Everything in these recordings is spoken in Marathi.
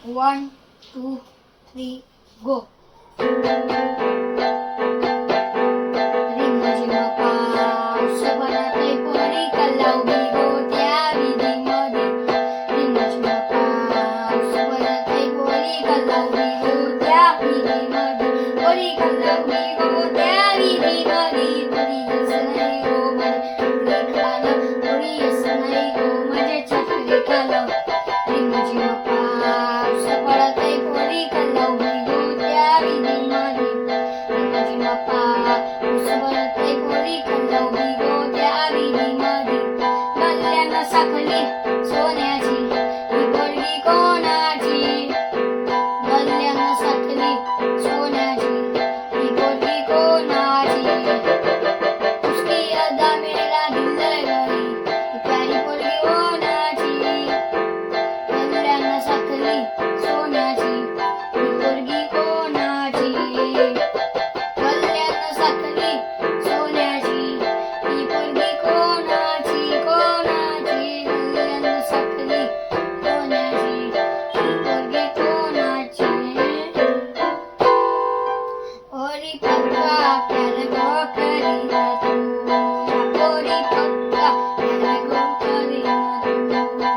1, 2, 3, go. रिमझिम पाऊस पडतोय पोरी कल्लावली गोट्या विहिरीमध्ये. रिमझिम पाऊस पडतोय पोरी कल्लावली गोट्या विहिरीमध्ये. पोरी कल्लावली गोट्या विहिरीमध्ये. पोरी असं नाही हो माझे खाणं. पोरी असं नाही हो माझे चटके खाणं. रिमझिम पाऊस पडतोय पोरी कल्लावली गोट्या विहिरीमध्ये. रिमझिम पाऊस पडतोय पोरी कल्लावली गोट्या विहिरीमध्ये. गल्ल्यानं साखळी सोन्याची ही पोरगी कोणाची. गल्ल्यानं साखळी सोन्याची ही पोरगी कोणाची. उसकी अदा मेरा दिल गई ही प्यारी पोरगी कोणाची. गल्ल्यानं साखळी सोन्याची ही पोरगी कोणाची. गल्ल्यानं साखळी सोन्याची ही पोरगी कोणाची. कोणाची. गल्ल्यानं साखळी सोन्याची ही पोरगी कोणाची. पोरी पक्का प्यार गो करीना तुला. पोरी पक्का प्यार गो करीना तुला.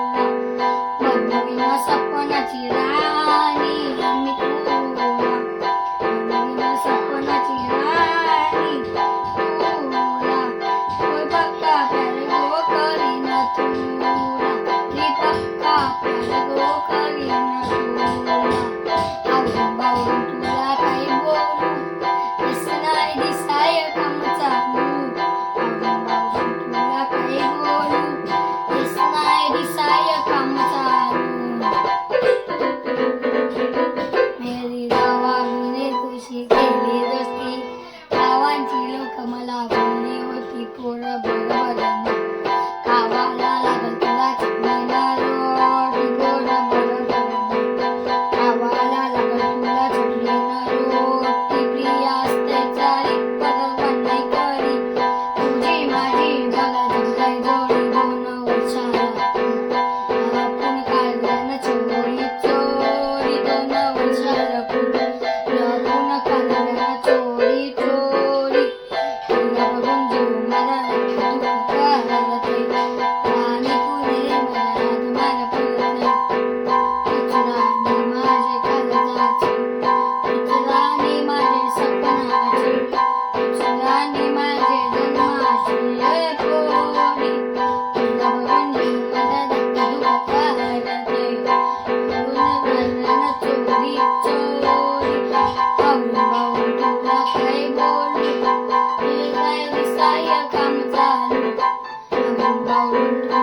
बनवीन सपनाची राणी मी तुला. बनवीन सपनाची राणी तुला. पोरी पक्का प्यार गो करीना तुला. पोरी पक्का प्यार गो करीना तुला. आवडून बावडून तुला काही बोलू असं नाही दिसाय काम चालू. आवडून बावडून तुला काही बोलू असं नाही दिसाय काम चालू. मेरी गावामध्ये तुझी केली दोस्ती. गावांची लोक मला बोलली होती पोरं बरोबर नाही. गावाला लागल तुला चटणीला रोटी पोरं बरोबर नाही. गावाला लागल तुला चटणीला रोटी. प्रिया असते चारी परवा नाही करी. तुझी माझी मला जमलाय जोडी 2 वर्षाला. आपण काढल्यानं चोरी चोरी 2 वर्षाला लपून काढल्यानं चोरी चोरी. तुला बघून जीव मला दुःख करते. राणी तुझे मनात मला पडते. तूच राणी माझे काळजाची. तूच राणी माझे सपनाची. तूच राणी माझे जन्माची. पोरी तुला बघून जीव मला दुःख करते. लपून काढल्यानं चोरी चोरी. आवडून बावडून तुला काही बोलू हे काय दिसाय काम चालू. आवडून बावडून